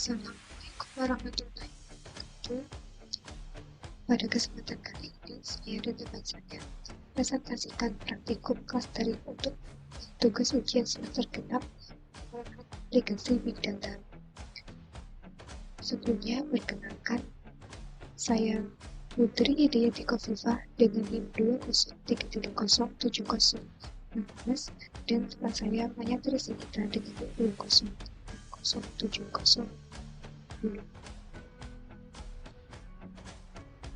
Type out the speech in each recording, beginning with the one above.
Assalamualaikum warahmatullahi wabarakatuh. Pada kesempatan kali ini, saya dan teman saya presentasikan praktikum clustering untuk tugas ujian semester genap aplikasi Big Data. Sebelumnya, perkenalkan, saya Putri Hidayati Kofifah dengan NIM 20307016 dan teman saya Maya Trisinita dengan NIM 207070.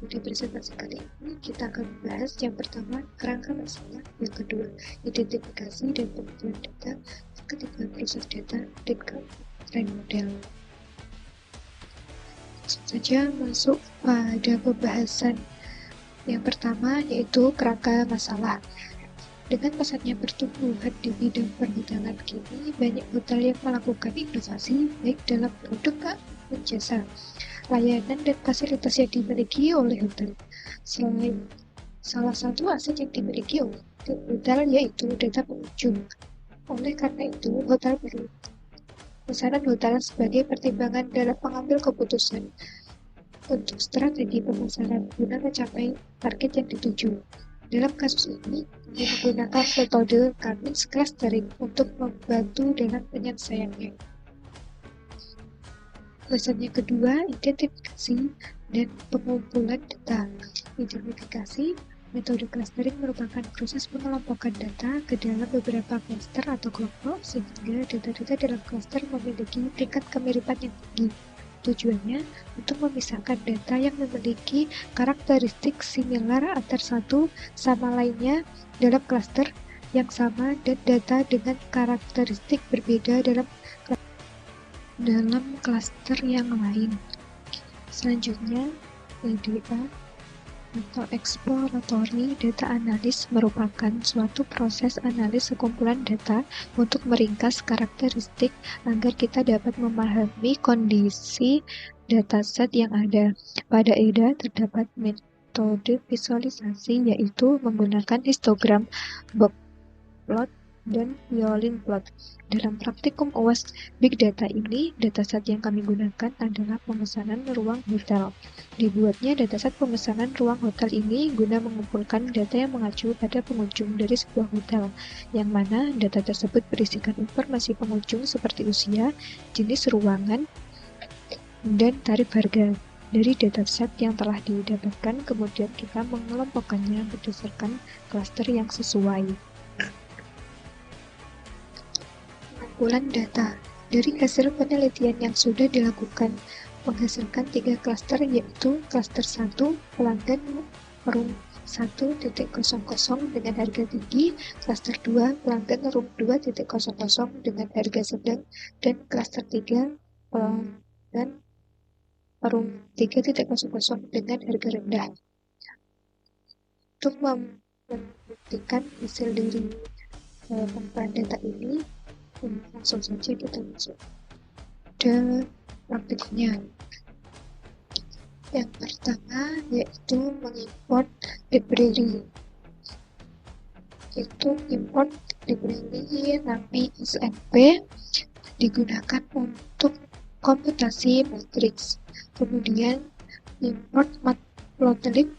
Di presentasi kali ini kita akan membahas yang pertama kerangka masalah, yang kedua identifikasi dan pengumpulan data, yang ketiga proses data, dan keempat trend model. Langsung saja masuk pada pembahasan yang pertama, yaitu kerangka masalah. Dengan pesatnya pertumbuhan di bidang perhotelan kini, banyak hotel yang melakukan inovasi baik dalam produk maupun jasa, layanan dan fasilitas yang dimiliki oleh hotel. Selain salah satu aset yang dimiliki oleh hotel yaitu data pengunjung. Oleh karena itu, hotel perlu pesanan hotel sebagai pertimbangan dalam mengambil keputusan untuk strategi pemasaran guna mencapai target yang dituju. Dalam kasus ini, kami menggunakan metode Cummins clustering untuk membantu dalam penyelesaiannya. Bahasan yang kedua, identifikasi dan pengumpulan data. Identifikasi, metode clustering merupakan proses pengelompokan data ke dalam beberapa cluster atau kelompok sehingga data-data dalam cluster memiliki tingkat kemiripan yang tinggi. Tujuannya untuk memisahkan data yang memiliki karakteristik similar antar satu sama lainnya dalam cluster yang sama dan data dengan karakteristik berbeda dalam cluster yang lain. Selanjutnya, EDA atau Exploratory Data Analysis merupakan suatu proses analis sekumpulan data untuk meringkas karakteristik agar kita dapat memahami kondisi dataset yang ada. Pada EDA terdapat metode visualisasi yaitu menggunakan histogram, box plot, dan violin plot. Dalam praktikum UAS Big Data ini, dataset yang kami gunakan adalah pemesanan ruang hotel. Dibuatnya dataset pemesanan ruang hotel ini guna mengumpulkan data yang mengacu pada pengunjung dari sebuah hotel, yang mana data tersebut berisikan informasi pengunjung seperti usia, jenis ruangan, dan tarif harga. Dari dataset yang telah didapatkan, kemudian kita mengelompokkannya berdasarkan klaster yang sesuai. Pengumpulan data dari hasil penelitian yang sudah dilakukan menghasilkan 3 klaster, yaitu klaster 1 pelanggan room 1.00 dengan harga tinggi, klaster 2 pelanggan room 2.00 dengan harga sedang, dan klaster 3 pelanggan room 3.00 dengan harga rendah. Untuk membuktikan hasil dari pengumpulan data ini, langsung saja kita masuk ke praktiknya. Yang pertama yaitu mengimport library. Itu import library NumPy SNP digunakan untuk komputasi matriks. Kemudian import matplotlib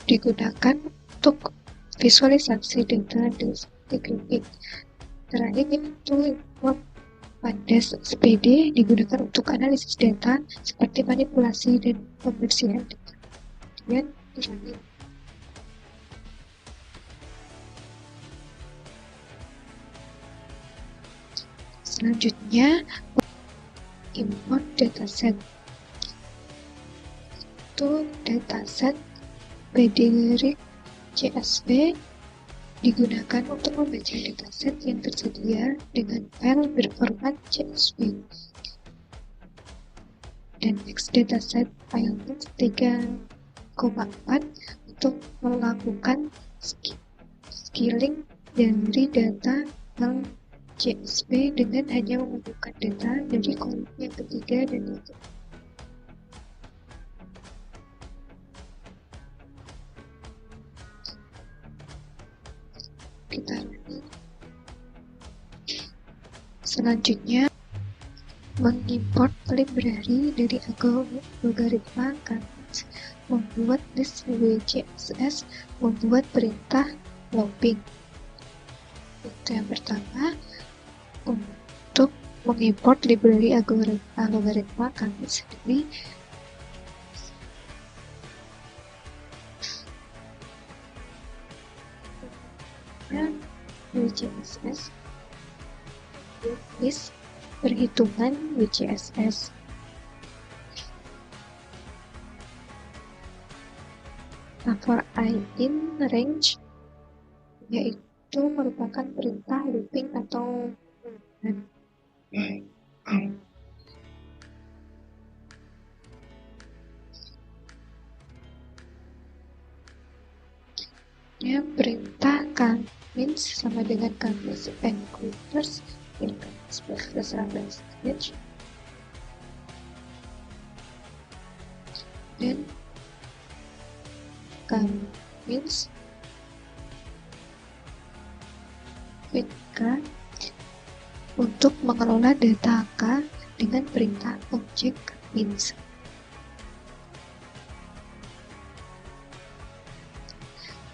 digunakan untuk visualisasi data di grafik. Terakhir itu import pandas SPD digunakan untuk analisis data seperti manipulasi dan pembersihan data. Kemudian terakhir selanjutnya import dataset. Itu dataset PDRIC CSV digunakan untuk membaca dataset yang tersedia dengan file berformat CSV. Dan next dataset file 3,4 untuk melakukan scaling dari data file CSV dengan hanya mengumpulkan data dari kolom yang ketiga dan yang keempat. Kita lanjut. Selanjutnya mengimport library dari algoritma Canvas, membuat list WCSS, membuat perintah looping. Itu yang pertama, untuk mengimport library algoritma Canvas sendiri. Dan WCSS list perhitungan WCSS. For I in range, yaitu merupakan perintah looping atau ya, perintah convince sama dengan convince encoders in convince reference stage, dan convince with K untuk mengelola data K dengan perintah object convince.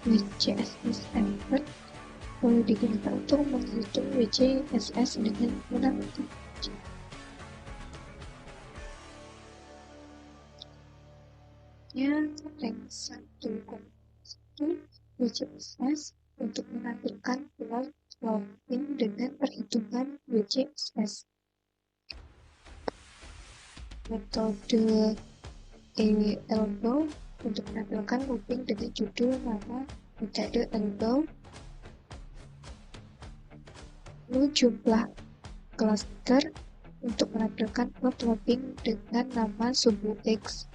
WCSS effort boleh digunakan untuk menghitung WCSS dengan menggunakan rank 1,1 WCSS untuk menampilkan plot looping dengan perhitungan WCSS. Metode elbow untuk menampilkan looping dengan judul nama metode elbow. Lalu jumlah cluster untuk menampilkan plot looping dengan nama sumbu X,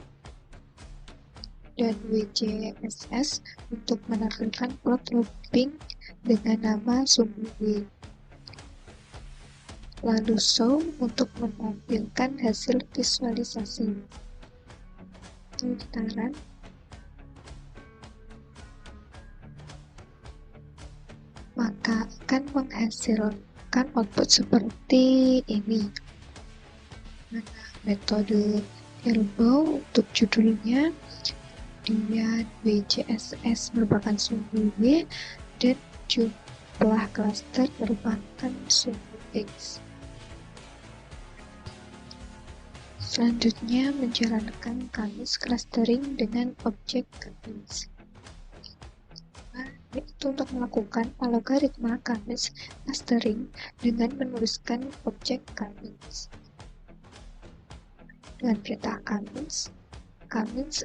dan WCSS untuk menampilkan plot looping dengan nama sumbu Y. Lalu show untuk menampilkan hasil visualisasi. Pemutaran maka akan menghasilkan output seperti ini. Metode elbow untuk judulnya, dia WCSS merupakan sumbu Y dan jumlah cluster merupakan sumbu X. Selanjutnya menjalankan Canvas clustering dengan objek Canvas. Yaitu untuk melakukan algoritma Canvas clustering dengan menuliskan objek Canvas. Dengan perintah Canvas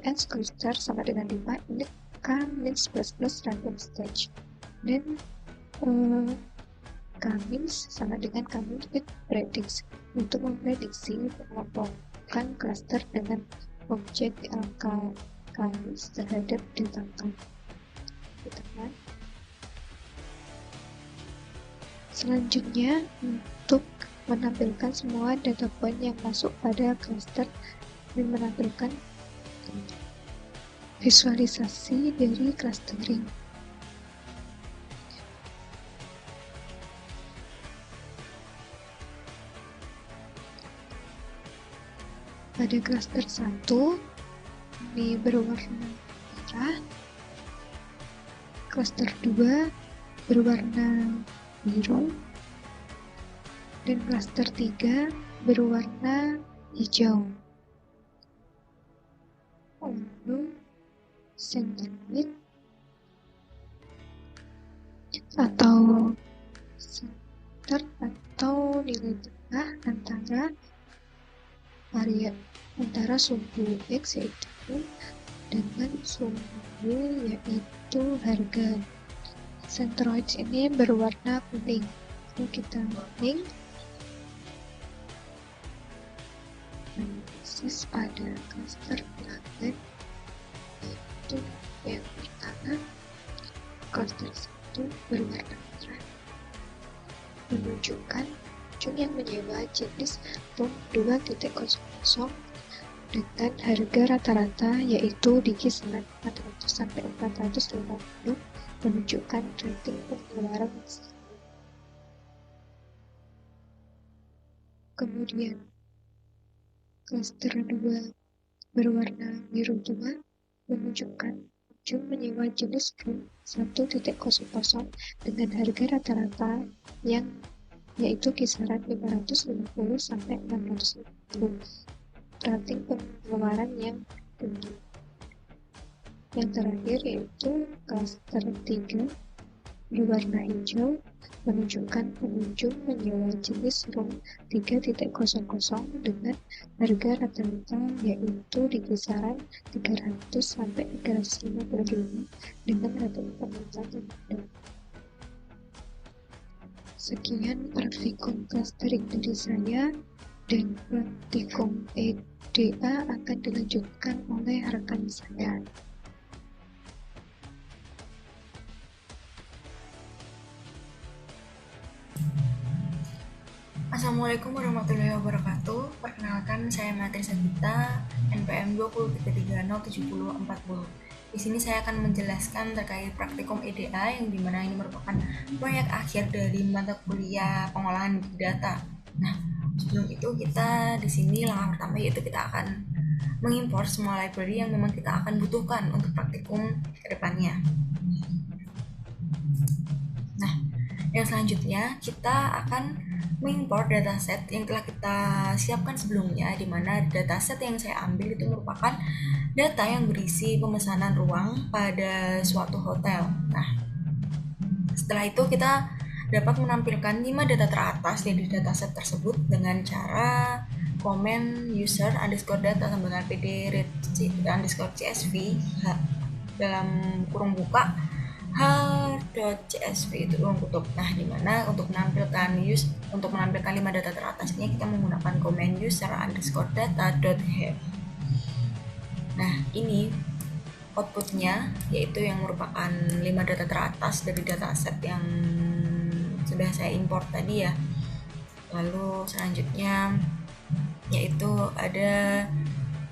and cluster sama dengan 5 ini Canvas plus random stage, dan Canvas sama dengan Canvas with predicts untuk memprediksi pengelompokan cluster dengan objek Canvas terhadap data teman. Selanjutnya, untuk menampilkan semua data point yang masuk pada cluster dan menampilkan visualisasi dari clustering. Pada cluster 1 ini berwarna merah, cluster 2 berwarna biru, dan cluster 3 berwarna hijau. Lalu center width atau center atau nilai tengah antara sumbu X yaitu dengan sumbu Y yaitu harga. Centroids ini berwarna kuning. Lalu kita kuning analisis pada cluster pelanggan, yaitu yang pertama cluster 1 berwarna merah menunjukkan pengunjung yang menyewa jenis room 2.00 dengan harga rata-rata yaitu di kisaran 400 sampai 450, menunjukkan rating pengeluaran. Kemudian Klaster 2 berwarna biru tua menunjukkan pengunjung menyewa jenis room 1.00 dengan harga rata-rata yang yaitu kisaran 550 sampai 650, rating pengeluaran yang tinggi. Yang terakhir yaitu klaster 3 berwarna hijau menunjukkan pengunjung menyewa jenis room 3.00 dengan harga rata-rata yaitu di kisaran 300 sampai 350 dengan rating pengeluaran yang rendah. Sekian praktikum clustering dari saya, dan praktikum EDA akan dilanjutkan oleh rekan saya. Assalamualaikum warahmatullahi wabarakatuh. Perkenalkan, saya Matri Sabita, NPM 20.307040. Di sini saya akan menjelaskan terkait praktikum EDA yang dimana ini merupakan proyek akhir dari mata kuliah pengolahan big data. Nah, sebelum itu kita di sini langkah pertama yaitu kita akan mengimpor semua library yang memang kita akan butuhkan untuk praktikum ke depannya. Nah, yang selanjutnya kita akan mengimpor dataset yang telah kita siapkan sebelumnya, di mana dataset yang saya ambil itu merupakan data yang berisi pemesanan ruang pada suatu hotel. Nah, setelah itu kita dapat menampilkan 5 data teratas dari dataset tersebut dengan cara komen user underscore data sama dengan pd underscore csv dalam kurung buka h.csv itu ruang tutup. Nah, dimana untuk menampilkan 5 data teratasnya kita menggunakan komen user underscore data.have. Nah, ini outputnya yaitu yang merupakan 5 data teratas dari dataset yang sudah saya import tadi ya. Lalu selanjutnya yaitu ada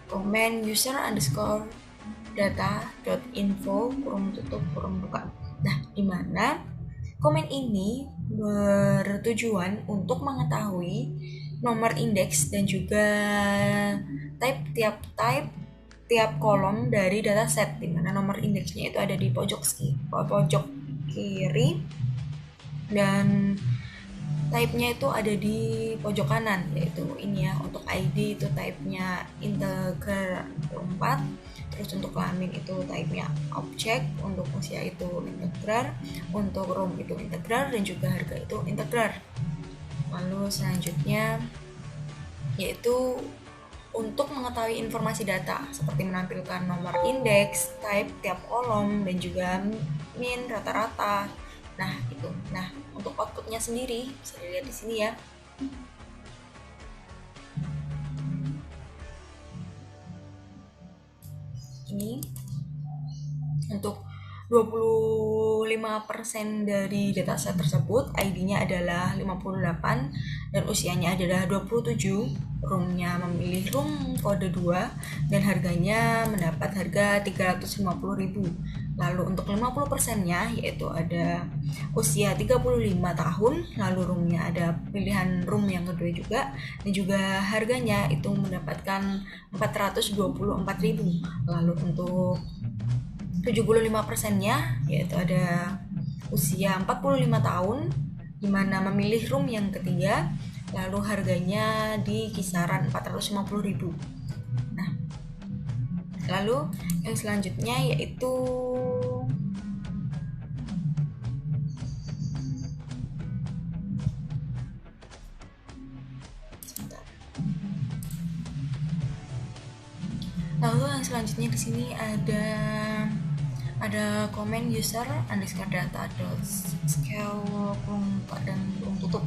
komen user underscore data.info kurung tutup kurung buka. Nah, dimana komen ini bertujuan untuk mengetahui nomor indeks dan juga tiap kolom dari dataset, dimana nomor indeksnya itu ada di pojok kiri dan type-nya itu ada di pojok kanan, yaitu ini ya. Untuk ID itu type-nya integer 4, terus untuk kelamin itu type-nya object, untuk usia itu integral, untuk room itu integral, dan juga harga itu integral. Lalu selanjutnya yaitu untuk mengetahui informasi data seperti menampilkan nomor indeks, type tiap kolom, dan juga min, rata-rata. Nah, itu. Nah, untuk outputnya sendiri bisa dilihat di sini ya. Ini untuk 25% dari dataset tersebut, ID-nya adalah 58 dan usianya adalah 27. Roomnya memilih room kode 2 dan harganya mendapat harga 350.000. Lalu untuk 50%-nya yaitu ada usia 35 tahun, lalu roomnya ada pilihan room yang kedua juga, dan juga harganya itu mendapatkan 424.000. Lalu untuk 75%-nya yaitu ada usia 45 tahun, dimana memilih room yang ketiga, lalu harganya di kisaran 450.000. Nah, lalu yang selanjutnya yaitu yang selanjutnya di sini ada komen user underscore data scale dan tutup,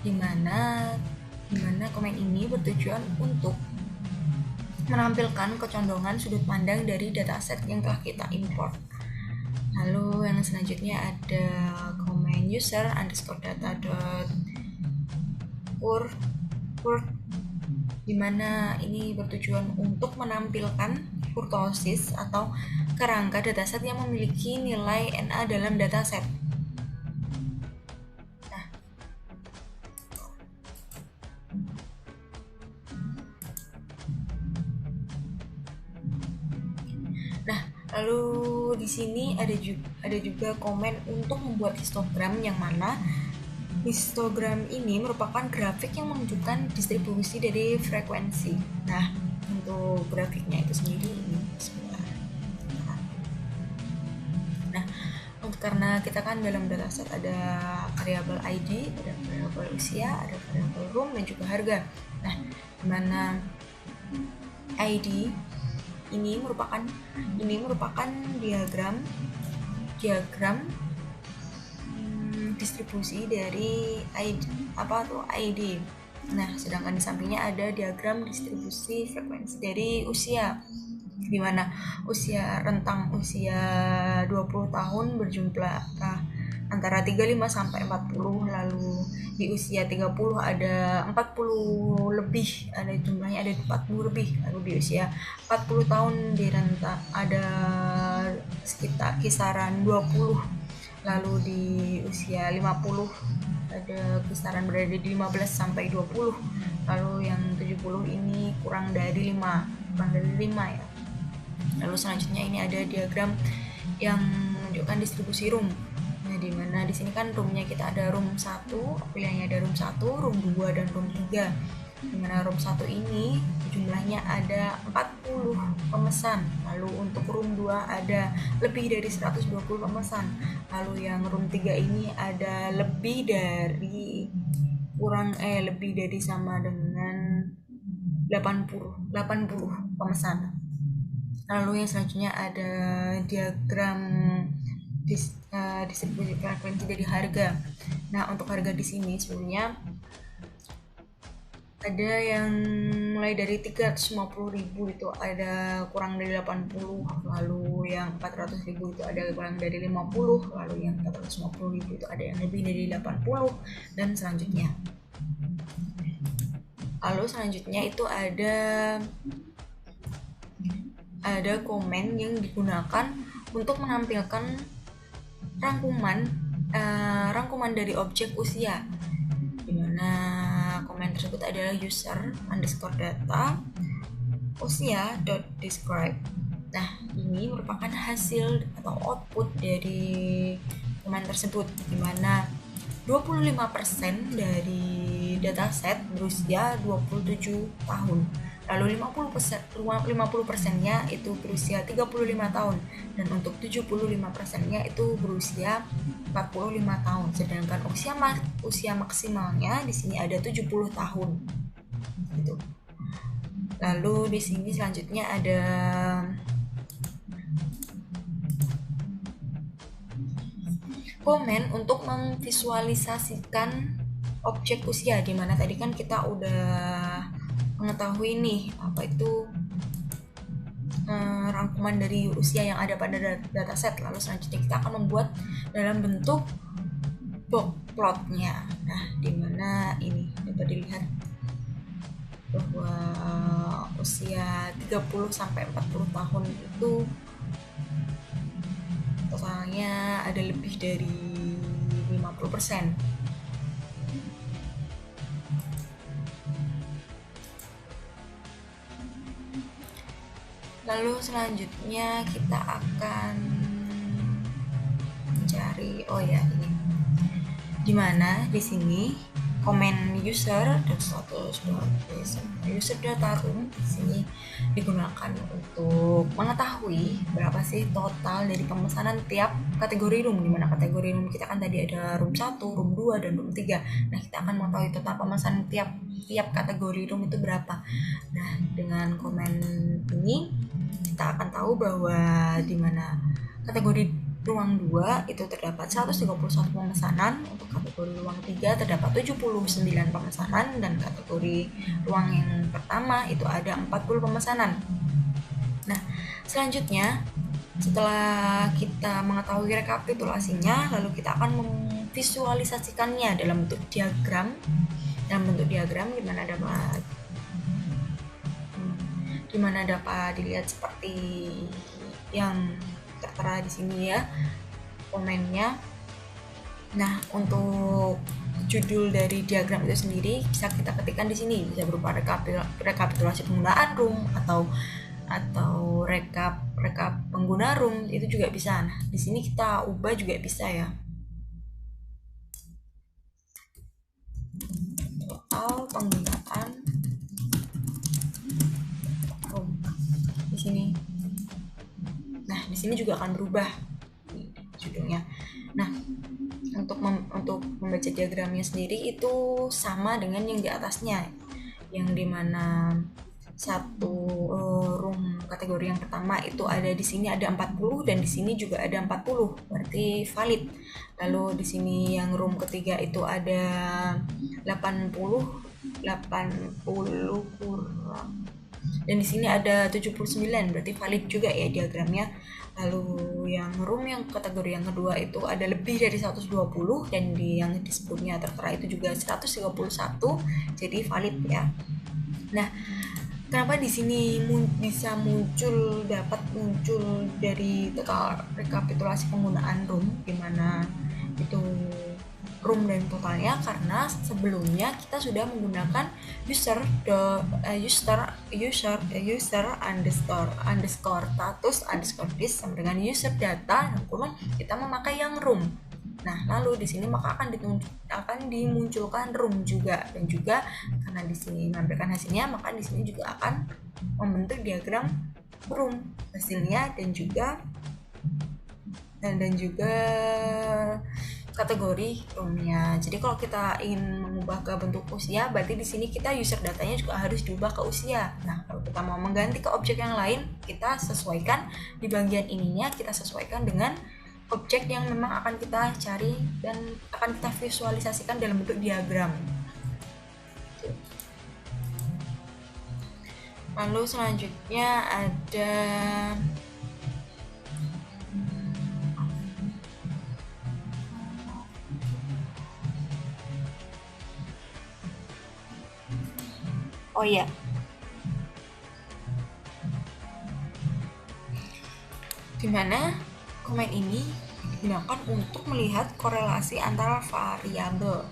dimana komen ini bertujuan untuk menampilkan kecondongan sudut pandang dari dataset yang telah kita import. Lalu yang selanjutnya ada komen user underscore data dimana ini bertujuan untuk menampilkan kurtosis atau kerangka dataset yang memiliki nilai NA dalam dataset. Nah, Lalu di sini ada juga komen untuk membuat histogram, yang mana histogram ini merupakan grafik yang menunjukkan distribusi dari frekuensi. Nah, untuk grafiknya itu sendiri ini sebentar. Nah, karena kita kan dalam dataset ada variabel ID, ada variabel usia, ada variabel room, dan juga harga. Nah, dimana ID ini merupakan diagram distribusi dari ID. Nah, sedangkan di sampingnya ada diagram distribusi frekuensi dari usia, di mana rentang usia 20 tahun berjumlah antara 35 sampai 40, lalu di usia 30 ada 40 lebih, ada jumlahnya ada 40 lebih, lalu di usia 40 tahun di rentang ada sekitar kisaran 20, lalu di usia 50 ada kisaran berada di 15 sampai 20, lalu yang 70 ini kurang dari 5 ya. Lalu selanjutnya ini ada diagram yang menunjukkan distribusi room. Nah, di mana di sini kan roomnya kita ada room 1, pilihannya ada room 1, room 2, dan room 3. Di mana room 1 ini jumlahnya ada 40 pemesan. Lalu untuk room 2 ada lebih dari 120 pemesan. Lalu yang room 3 ini ada lebih dari sama dengan 80 pemesan. Lalu yang selanjutnya ada diagram distribusi frekuensi dari harga. Nah, untuk harga di sini sebenarnya ada yang mulai dari 350.000 itu ada kurang dari 80, lalu yang 400.000 itu ada kurang dari 50, lalu yang 450.000 itu ada yang lebih dari 80, dan selanjutnya. Lalu selanjutnya itu ada komen yang digunakan untuk menampilkan rangkuman dari objek usia, dimana komen tersebut adalah user_data usia.describe. Nah, ini merupakan hasil atau output dari komen tersebut, dimana 25% dari dataset berusia 27 tahun. Lalu 50%-nya itu berusia 35 tahun, dan untuk 75%-nya itu berusia 45 tahun. Sedangkan usia maksimalnya di sini ada 70 tahun. Gitu. Lalu di sini selanjutnya ada komen untuk memvisualisasikan objek usia, dimana tadi kan kita udah mengetahui nih apa itu rangkuman dari usia yang ada pada dataset. Lalu selanjutnya kita akan membuat dalam bentuk box plotnya. Nah, dimana ini dapat dilihat bahwa usia 30 sampai 40 tahun itu totalnya ada lebih dari 50%. Lalu selanjutnya kita akan mencari ini. Dimana di sini komen user dan status user data room di sini digunakan untuk mengetahui berapa sih total dari pemesanan tiap kategori room. Dimana kategori room kita kan tadi ada room 1, room 2, dan room 3. Nah, kita akan mengetahui total pemesanan tiap kategori room itu berapa. Nah, dengan komen ini kita akan tahu bahwa dimana kategori ruang 2 itu terdapat 131 pemesanan, untuk kategori ruang 3 terdapat 79 pemesanan, dan kategori ruang yang pertama itu ada 40 pemesanan. Nah, selanjutnya setelah kita mengetahui rekapitulasinya, lalu kita akan memvisualisasikannya dalam bentuk diagram dimana dapat dilihat seperti yang tertera di sini ya komennya. Nah, untuk judul dari diagram itu sendiri bisa kita ketikkan di sini, bisa berupa rekapitulasi penggunaan room, atau atau rekap pengguna room itu juga bisa. Nah, di sini kita ubah juga bisa ya. Total penggunaan room di sini. Nah, di sini juga akan berubah judulnya. Nah, untuk membaca diagramnya sendiri itu sama dengan yang di atasnya, yang dimana satu room kategori yang pertama itu ada di sini ada 40 dan di sini juga ada 40, berarti valid. Lalu di sini yang room ketiga itu ada 80 kurang, dan di sini ada 79, berarti valid juga ya diagramnya. Lalu yang room yang kategori yang kedua itu ada lebih dari 120 dan di yang disebutnya tertera itu juga 131, jadi valid ya. Nah, kenapa di sini bisa dapat muncul dari total rekapitulasi penggunaan room, gimana itu room dan totalnya? Karena sebelumnya kita sudah menggunakan user underscore status underscore this sama dengan user data, kemudian kita memakai yang room. Nah, lalu di sini maka akan dimunculkan room juga, dan juga karena di sini menampilkan hasilnya, maka di sini juga akan membentuk diagram room hasilnya dan juga kategori roomnya. Jadi kalau kita ingin mengubah ke bentuk usia, berarti di sini kita user datanya juga harus diubah ke usia. Nah, kalau kita mau mengganti ke objek yang lain, kita sesuaikan di bagian ininya, kita sesuaikan dengan objek yang memang akan kita cari dan akan kita visualisasikan dalam bentuk diagram. Lalu selanjutnya ada dimana komen ini digunakan untuk melihat korelasi antara variabel.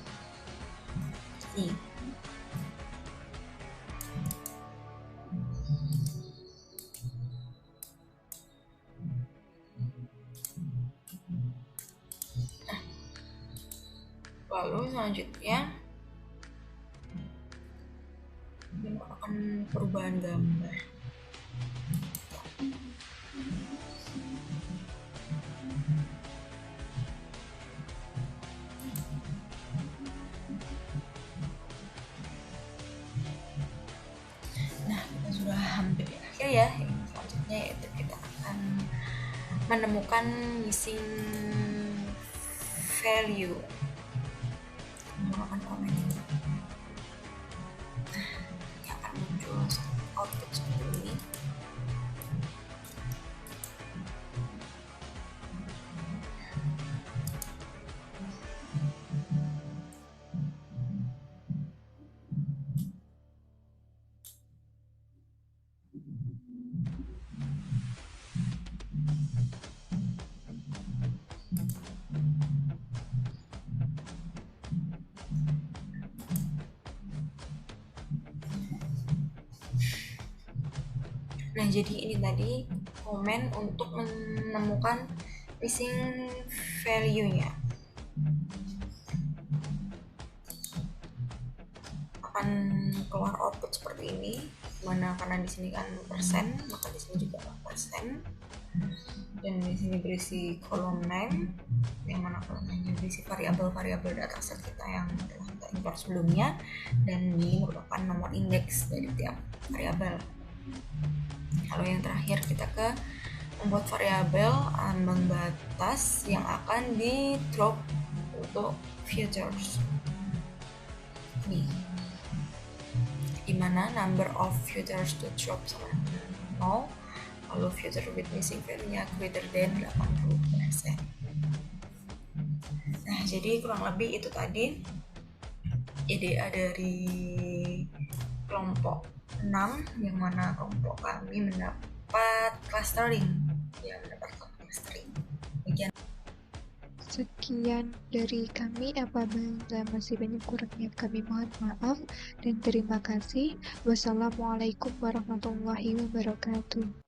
Lalu selanjutnya merupakan perubahan gambar. Nah, kita sudah hampir di akhir ya. Selanjutnya yaitu kita akan menemukan missing value menggunakan komen ini. Ini akan muncul output seperti ini. Nah, jadi ini tadi komen untuk menemukan missing value-nya. Akan keluar output seperti ini, mana karena di sini kan persen, maka di sini juga persen. Dan di sini berisi kolom name, yang mana kolom name berisi variabel-variabel dataset kita yang telah kita import sebelumnya, dan ini merupakan nomor indeks dari tiap variabel. Lalu yang terakhir kita ke membuat variabel ambang batas yang akan di drop untuk filters. Ini dimana number of filters to drop sama 0, lalu filter with missing value-nya greater than 80%. Nah, jadi kurang lebih itu tadi IDA dari kelompok 6, yang mana kelompok kami mendapat clustering. Sekian dari kami, apabila masih banyak kurangnya kami mohon maaf dan terima kasih. Wassalamualaikum warahmatullahi wabarakatuh.